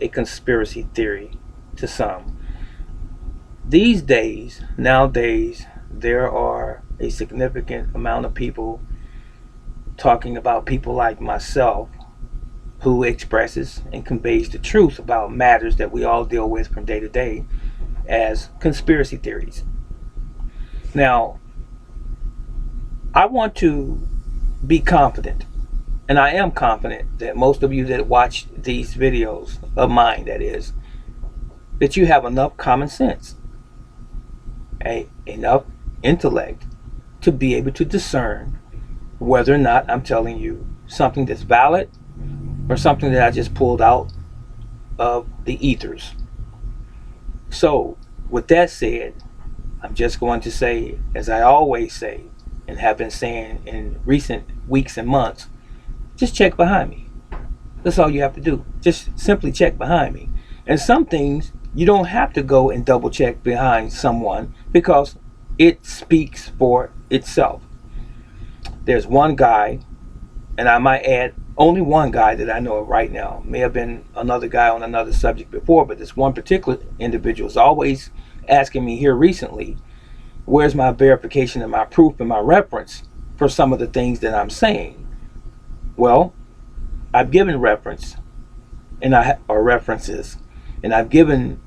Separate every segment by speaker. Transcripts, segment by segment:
Speaker 1: a conspiracy theory to some. These days, nowadays, there are a significant amount of people talking about people like myself who expresses and conveys the truth about matters that we all deal with from day to day as conspiracy theories. Now, I want to be confident, and I am confident that most of you that watch these videos of mine, that is, that you have enough common sense, enough intellect to be able to discern whether or not I'm telling you something that's valid or something that I just pulled out of the ethers. So, with that said, I'm just going to say, as I always say, and have been saying in recent weeks and months, just check behind me. That's all you have to do. Just simply check behind me. And some things you don't have to go and double check behind someone because it speaks for itself. There's one guy, and I might add only one guy that I know of right now. May have been another guy on another subject before, but this one particular individual is always asking me here recently, where's my verification and my proof and my reference for some of the things that I'm saying? Well, I've given reference or references, and I've given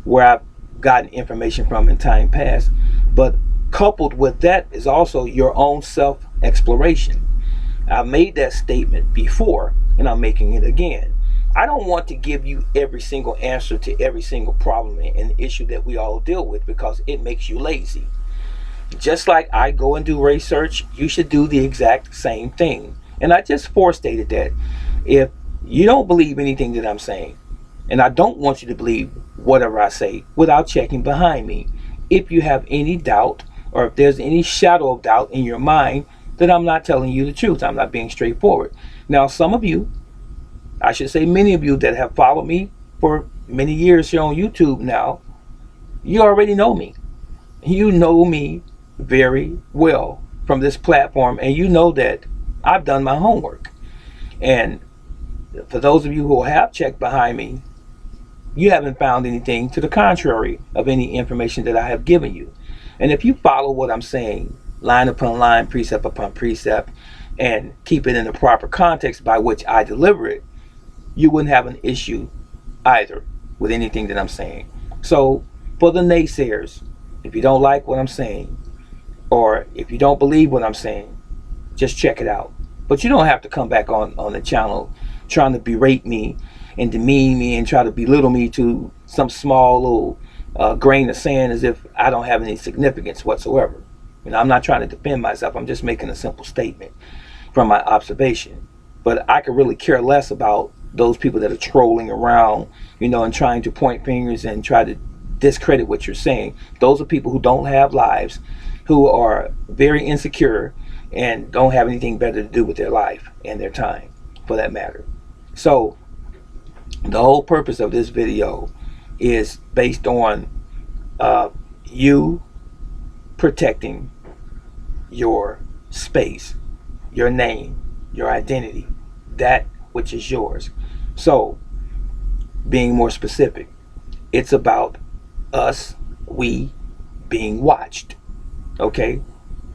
Speaker 1: where I've gotten information from in time past. But coupled with that is also your own self-exploration. I've made that statement before, and I'm making it again. I don't want to give you every single answer to every single problem and issue that we all deal with because it makes you lazy. Just like I go and do research, you should do the exact same thing. And I just forestated that if you don't believe anything that I'm saying, and I don't want you to believe whatever I say without checking behind me, if you have any doubt or if there's any shadow of doubt in your mind that I'm not telling you the truth, I'm not being straightforward. Now, some of you, I should say many of you that have followed me for many years here on YouTube now, you already know me. You know me very well from this platform, and you know that I've done my homework. And for those of you who have checked behind me, you haven't found anything to the contrary of any information that I have given you. And if you follow what I'm saying, line upon line, precept upon precept, and keep it in the proper context by which I deliver it, you wouldn't have an issue either with anything that I'm saying. So for the naysayers, if you don't like what I'm saying, or if you don't believe what I'm saying, just check it out. But you don't have to come back on the channel trying to berate me and demean me and try to belittle me to some small little grain of sand as if I don't have any significance whatsoever. You know, I'm not trying to defend myself. I'm just making a simple statement from my observation. But I could really care less about those people that are trolling around, you know, and trying to point fingers and try to discredit what you're saying. Those are people who don't have lives, who are very insecure and don't have anything better to do with their life and their time, for that matter. So the whole purpose of this video is based on you protecting your space, your name, your identity, that which is yours. So, being more specific, it's about us, we, being watched. Okay?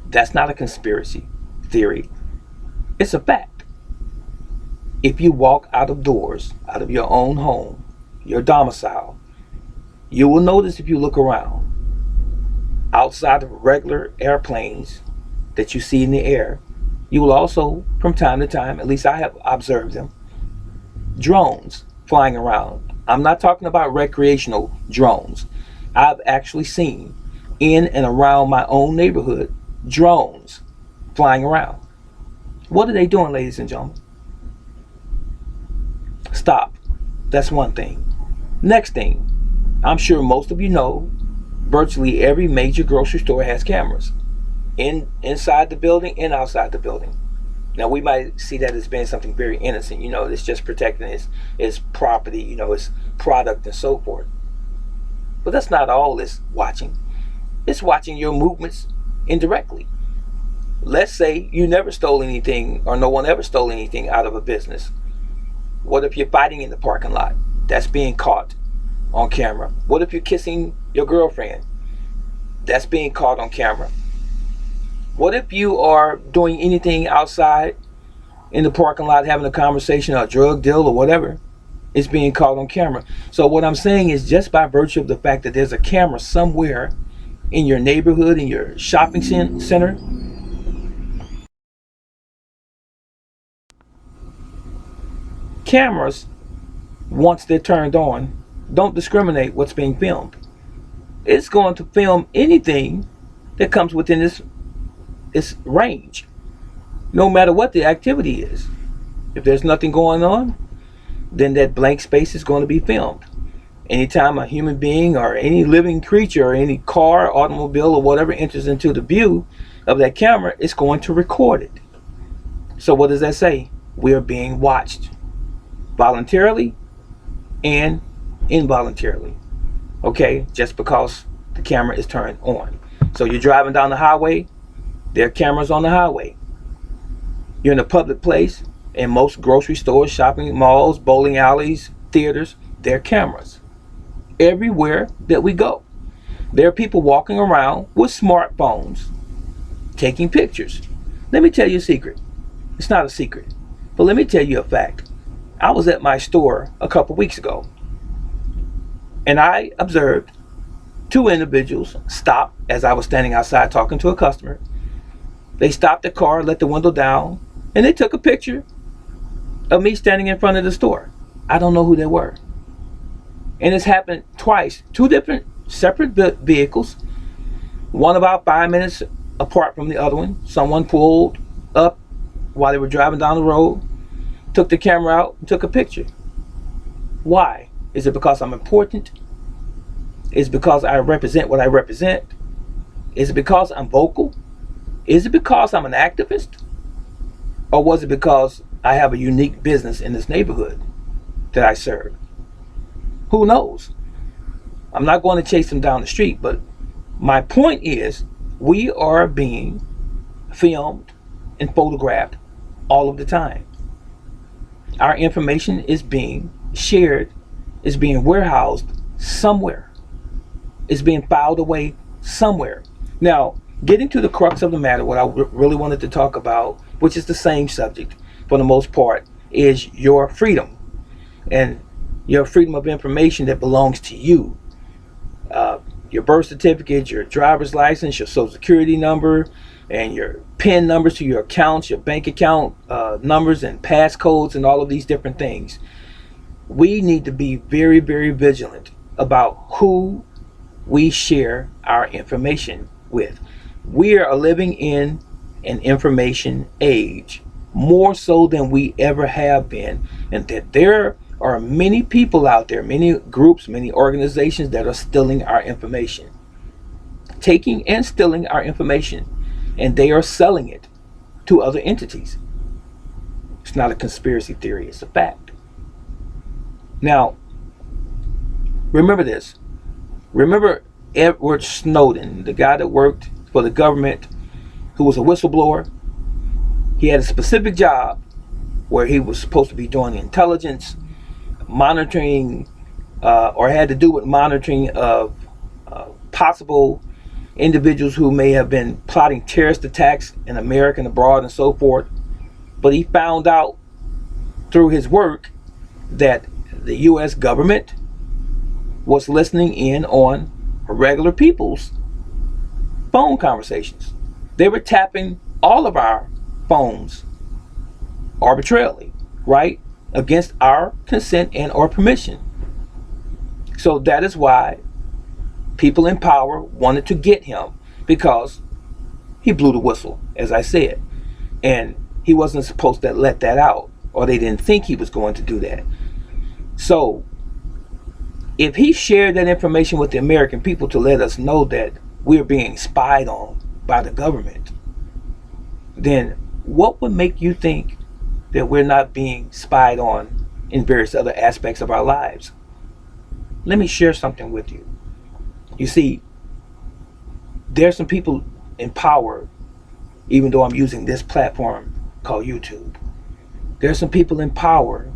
Speaker 1: That's not a conspiracy theory. It's a fact. If you walk out of doors, out of your own home, your domicile, you will notice if you look around, outside of regular airplanes that you see in the air, you will also, from time to time, at least I have observed them, drones flying around. I'm not talking about recreational drones. I've actually seen in and around my own neighborhood drones flying around. What are they doing, ladies and gentlemen? Stop. That's one thing. Next thing, I'm sure most of you know, virtually every major grocery store has cameras inside the building and outside the building. Now, we might see that as being something very innocent, you know, it's just protecting its property, you know, its product and so forth. But that's not all it's watching. It's watching your movements indirectly. Let's say you never stole anything, or no one ever stole anything out of a business. What if you're fighting in the parking lot? That's being caught on camera. What if you're kissing your girlfriend? That's being caught on camera. What if you are doing anything outside in the parking lot, having a conversation or a drug deal or whatever? It's being caught on camera. So what I'm saying is, just by virtue of the fact that there's a camera somewhere in your neighborhood, in your shopping center, cameras, once they're turned on, don't discriminate what's being filmed. It's going to film anything that comes within its range, no matter what the activity is. If there's nothing going on, then that blank space is going to be filmed. Anytime a human being or any living creature or any car, automobile, or whatever enters into the view of that camera, it's going to record it. So what does that say? We are being watched, voluntarily and involuntarily. Okay, just because the camera is turned on. So you're driving down the highway, there are cameras on the highway. You're in a public place, in most grocery stores, shopping malls, bowling alleys, theaters, there are cameras. Everywhere that we go, there are people walking around with smartphones taking pictures. Let me tell you a secret. It's not a secret, but let me tell you a fact. I was at my store a couple weeks ago, and I observed two individuals stop as I was standing outside talking to a customer. They stopped the car, let the window down, and they took a picture of me standing in front of the store. I don't know who they were. And it's happened twice. Two different separate vehicles, one about 5 minutes apart from the other one. Someone pulled up while they were driving down the road, took the camera out, and took a picture. Why? Is it because I'm important? Is it because I represent what I represent? Is it because I'm vocal? Is it because I'm an activist? Or was it because I have a unique business in this neighborhood that I serve? Who knows? I'm not going to chase them down the street, but my point is, we are being filmed and photographed all of the time. Our information is being shared, is being warehoused somewhere. It's being filed away somewhere. Now, getting to the crux of the matter, what I really wanted to talk about, which is the same subject for the most part, is your freedom and your freedom of information that belongs to you. Your birth certificate, your driver's license, your social security number, and your PIN numbers to your accounts, your bank account numbers and passcodes, and all of these different things. We need to be very, very vigilant about who we share our information with. We are living in an information age, more so than we ever have been, and that there are many people out there, many groups, many organizations that are stealing our information, taking and stealing our information, and they are selling it to other entities. It's not a conspiracy theory, it's a fact. Now, remember this. Remember Edward Snowden, the guy that worked for the government, who was a whistleblower. He had a specific job where he was supposed to be doing intelligence, monitoring, or had to do with monitoring of possible individuals who may have been plotting terrorist attacks in America and abroad and so forth. But he found out through his work that the U.S. government was listening in on regular people's phone conversations. They were tapping all of our phones arbitrarily, right? Against our consent and or permission. So that is why people in power wanted to get him, because he blew the whistle, as I said. And he wasn't supposed to let that out, or they didn't think he was going to do that. So if he shared that information with the American people to let us know that we're being spied on by the government, then what would make you think that we're not being spied on in various other aspects of our lives? Let me share something with you. You see, there's some people in power, even though I'm using this platform called YouTube. There's some people in power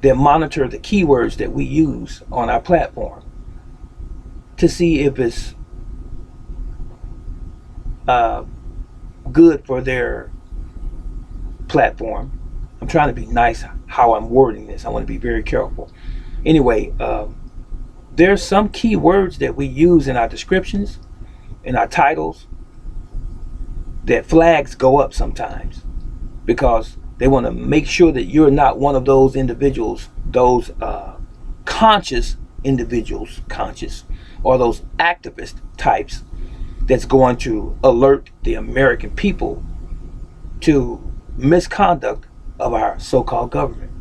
Speaker 1: that monitor the keywords that we use on our platform to see if it's uh, good for their platform. I'm trying to be nice how I'm wording this. I want to be very careful. Anyway, there's some keywords that we use in our descriptions, in our titles, that flags go up sometimes because they want to make sure that you're not one of those individuals, those conscious individuals, conscious, or those activist types that's going to alert the American people to misconduct of our so-called government.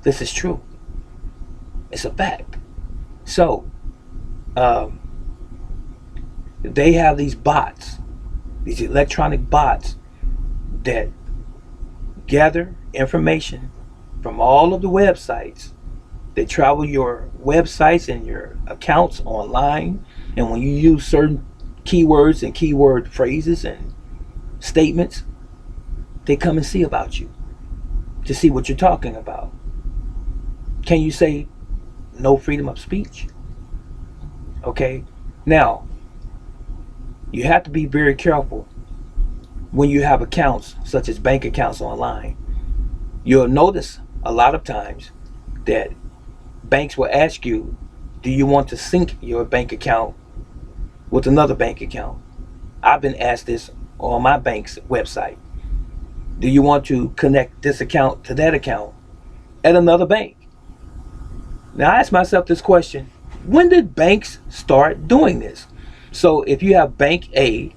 Speaker 1: This is true. It's a fact. So, they have these bots, these electronic bots that gather information from all of the websites. They travel your websites and your accounts online, and when you use certain keywords and keyword phrases and statements, they come and see about you to see what you're talking about. Can you say no freedom of speech? Okay, now you have to be very careful when you have accounts such as bank accounts online. You'll notice a lot of times that banks will ask you, do you want to sync your bank account with another bank account? I've been asked this on my bank's website. Do you want to connect this account to that account at another bank? Now I ask myself this question, when did banks start doing this? So if you have bank A,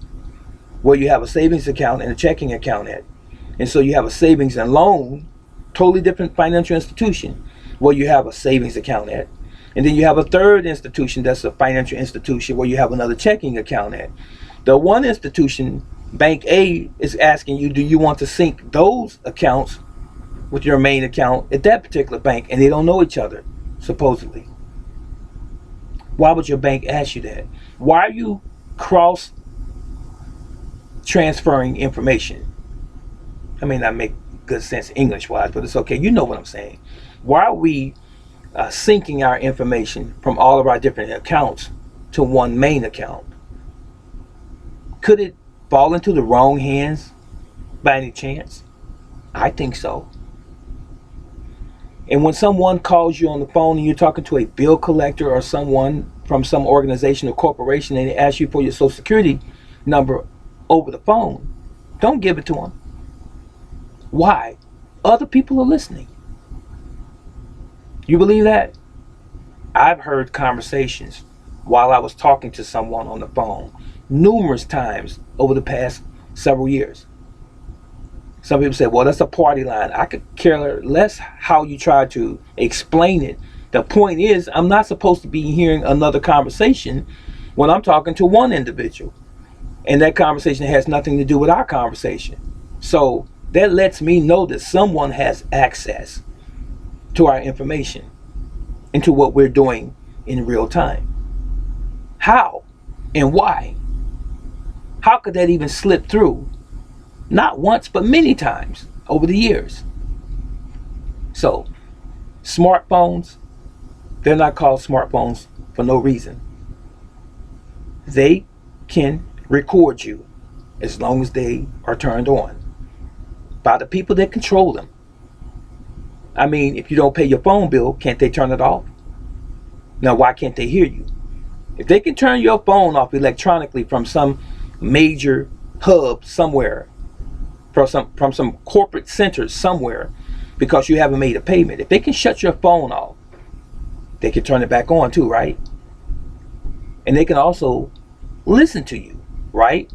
Speaker 1: where you have a savings account and a checking account at, and so you have a savings and loan, totally different financial institution, where you have a savings account at, and then you have a third institution that's a financial institution where you have another checking account at. The one institution, Bank A, is asking you, do you want to sync those accounts with your main account at that particular bank? And they don't know each other, supposedly. Why would your bank ask you that? Why are you cross transferring information? I may not make good sense English wise, but it's okay. You know what I'm saying. Why are we syncing our information from all of our different accounts to one main account? Could it fall into the wrong hands by any chance? I think so. And when someone calls you on the phone and you're talking to a bill collector or someone from some organization or corporation and they ask you for your social security number over the phone, don't give it to them. Why? Other people are listening. You believe that? I've heard conversations while I was talking to someone on the phone numerous times over the past several years. Some people say, well, that's a party line. I could care less how you try to explain it. The point is, I'm not supposed to be hearing another conversation when I'm talking to one individual. And that conversation has nothing to do with our conversation. So that lets me know that someone has access to our information and to what we're doing in real time. How and why? How could that even slip through? Not once, but many times over the years. So, smartphones, they're not called smartphones for no reason. They can record you as long as they are turned on by the people that control them. I mean, if you don't pay your phone bill, can't they turn it off? Now, why can't they hear you? If they can turn your phone off electronically from some major hub somewhere, from some corporate center somewhere, because you haven't made a payment, if they can shut your phone off, they can turn it back on too, right? And they can also listen to you, right?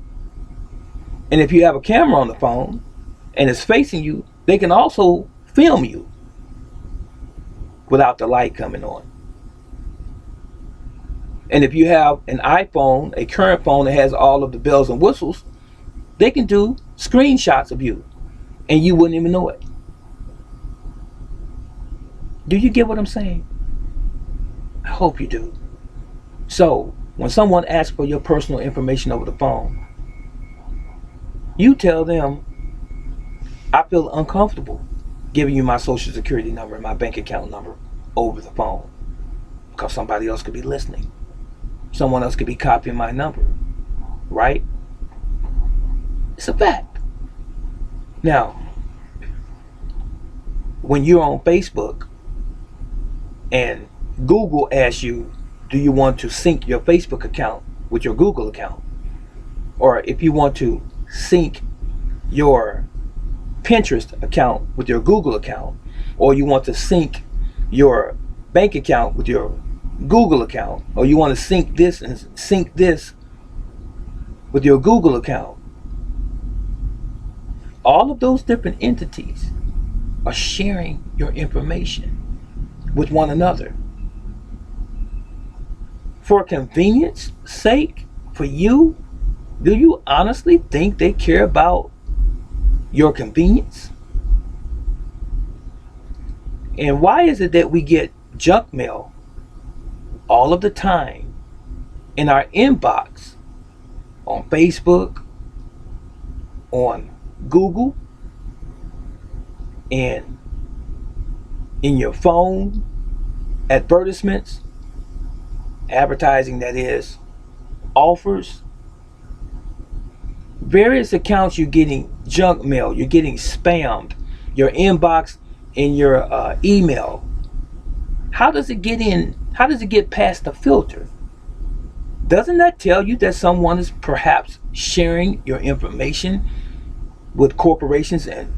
Speaker 1: And if you have a camera on the phone and it's facing you, they can also film you without the light coming on. And if you have an iPhone, a current phone that has all of the bells and whistles, they can do screenshots of you and you wouldn't even know it. Do you get what I'm saying? I hope you do. So when someone asks for your personal information over the phone, you tell them, I feel uncomfortable giving you my social security number and my bank account number over the phone, because somebody else could be listening. Someone else could be copying my number, right? It's a fact. Now, when you're on Facebook and Google asks you, do you want to sync your Facebook account with your Google account? Or if you want to sync your Pinterest account with your Google account, or you want to sync your bank account with your Google account, or you want to sync this and sync this with your Google account, all of those different entities are sharing your information with one another. For convenience sake, for you, do you honestly think they care about your convenience? And why is it that we get junk mail all of the time in our inbox, on Facebook, on Google, and in your phone? Advertisements, advertising, that is, offers, various accounts. You're getting junk mail, you're getting spammed, your inbox and your email. How does it get in? How does it get past the filter? Doesn't that tell you that someone is perhaps sharing your information with corporations and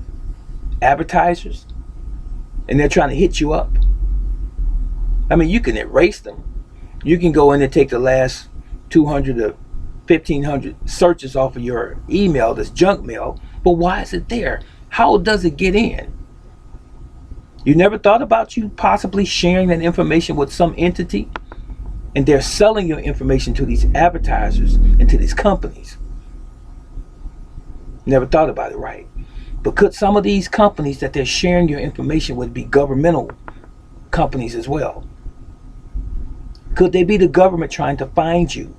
Speaker 1: advertisers, and they're trying to hit you up? I mean, you can erase them. You can go in and take the last 200 to 1,500 searches off of your email that's junk mail, but why is it there? How does it get in? You never thought about you possibly sharing that information with some entity, and they're selling your information to these advertisers and to these companies? Never thought about it, right? But could some of these companies that they're sharing your information with be governmental companies as well? Could they be the government trying to find you,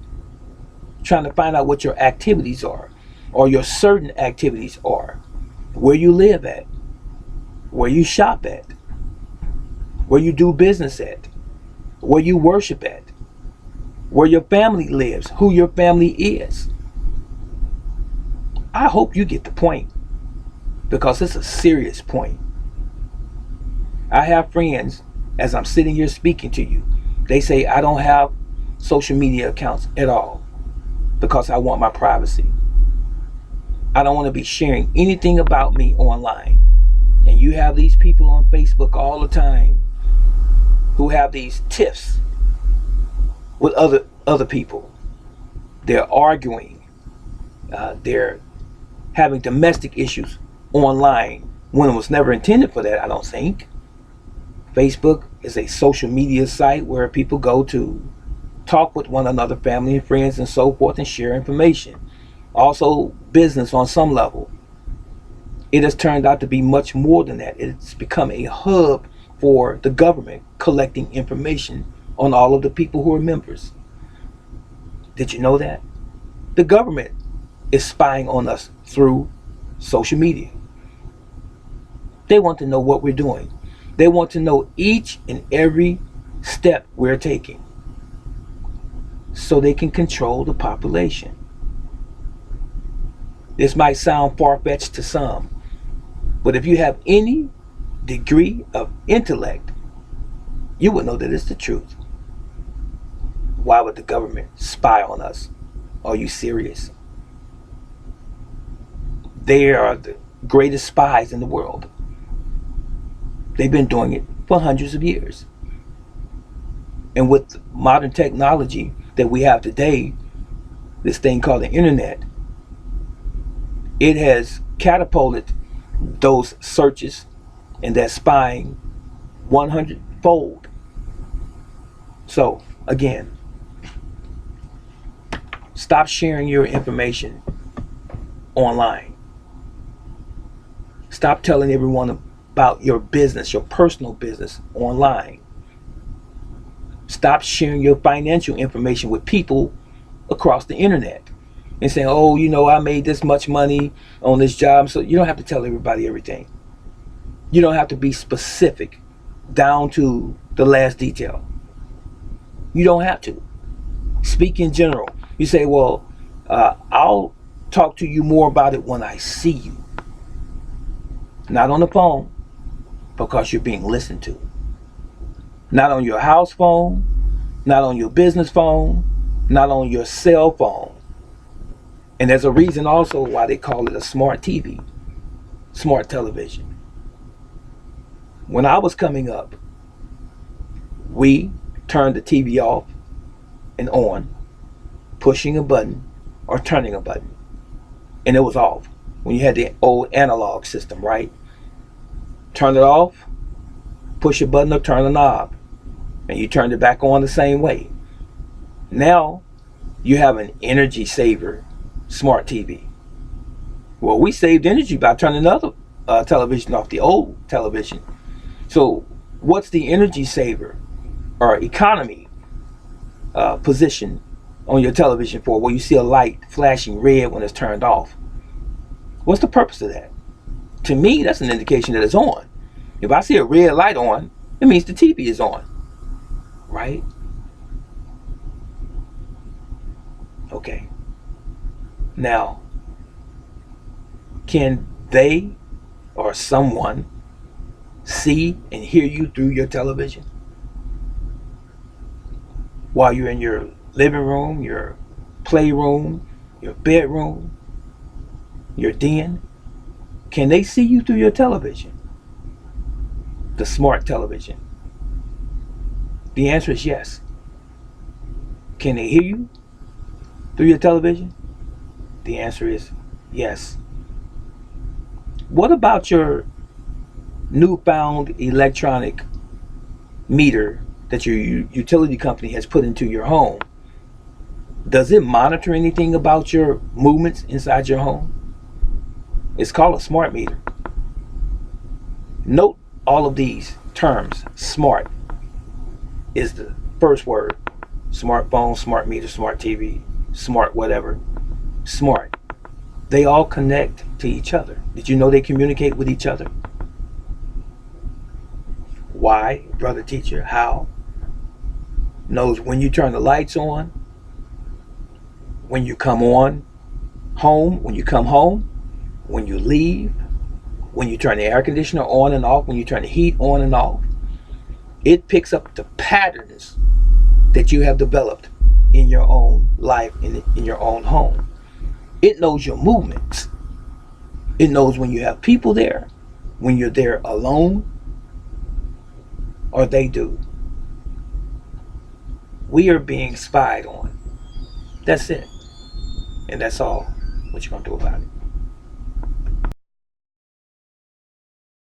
Speaker 1: trying to find out what your activities are, or your certain activities are, where you live at, where you shop at, where you do business at, where you worship at, where your family lives, who your family is? I hope you get the point, because it's a serious point. I have friends, as I'm sitting here speaking to you, they say I don't have social media accounts at all because I want my privacy. I don't want to be sharing anything about me online. And you have these people on Facebook all the time who have these tiffs with other people. They're arguing. They're having domestic issues online when it was never intended for that, I don't think. Facebook is a social media site where people go to talk with one another, family and friends and so forth, and share information. Also business on some level. It has turned out to be much more than that. It's become a hub for the government collecting information on all of the people who are members. Did you know that? The government is spying on us through social media. They want to know what we're doing. They want to know each and every step we're taking, so they can control the population. This might sound far-fetched to some, but if you have any degree of intellect, you would know that it's the truth. Why would the government spy on us? Are you serious? They are the greatest spies in the world. They've been doing it for hundreds of years. And with modern technology that we have today, this thing called the internet, it has catapulted those searches and that spying 100-fold. So, again, stop sharing your information online. Stop telling everyone about your business, your personal business online. Stop sharing your financial information with people across the internet and saying, oh, I made this much money on this job. So you don't have to tell everybody everything. You don't have to be specific down to the last detail. You don't have to. Speak in general. You say, well, I'll talk to you more about it when I see you. Not on the phone, because you're being listened to. Not on your house phone, not on your business phone, not on your cell phone. And there's a reason also why they call it a smart TV, smart television. When I was coming up, we turned the TV off and on, pushing a button or turning a button, and it was off. When you had the old analog system, right? Turn it off, push a button or turn a knob, and you turned it back on the same way. Now you have an energy saver smart TV. Well, we saved energy by turning the other television off, the old television. So what's the energy saver or economy position on your television for, where you see a light flashing red when it's turned off? What's the purpose of that? To me, that's an indication that it's on. If I see a red light on, it means the TV is on, right? Okay. Now, can they or someone see and hear you through your television? While you're in your living room, your playroom, your bedroom, your den, can they see you through your television? The smart television. The answer is yes. Can they hear you through your television? The answer is yes. What about your newfound electronic meter that your utility company has put into your home? Does it monitor anything about your movements inside your home? It's called a smart meter. Note all of these terms. Smart is the first word. Smartphone, smart meter, smart TV, smart whatever. Smart. They all connect to each other. Did you know they communicate with each other? Why, brother teacher? How? Knows when you turn the lights on, when you come on home, when you come home, when you leave, when you turn the air conditioner on and off, when you turn the heat on and off. It picks up the patterns that you have developed in your own life, in your own home. It knows your movements. It knows when you have people there, when you're there alone, or they do. We are being spied on. That's it. And that's all what you're going to do about it.